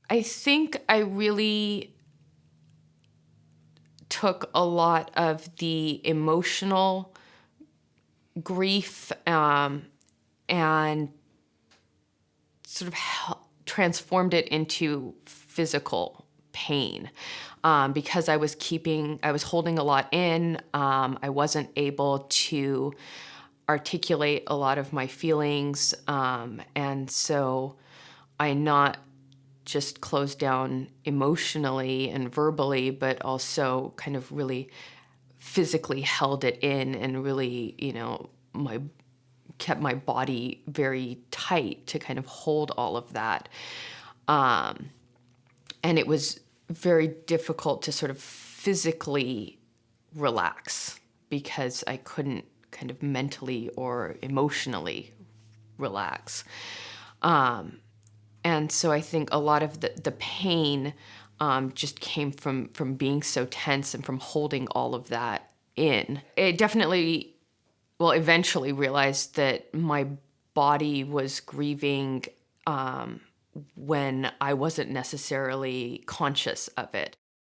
I think I really took a lot of the emotional grief and sort of transformed it into physical pain because I was holding a lot in. I wasn't able to articulate a lot of my feelings. And so I not just closed down emotionally and verbally, but also kind of really physically held it in and really, kept my body very tight to kind of hold all of that. And it was very difficult to sort of physically relax because I couldn't kind of mentally or emotionally relax. And so I think a lot of the pain just came from being so tense and from holding all of that in. It definitely, eventually realized that my body was grieving when I wasn't necessarily conscious of it.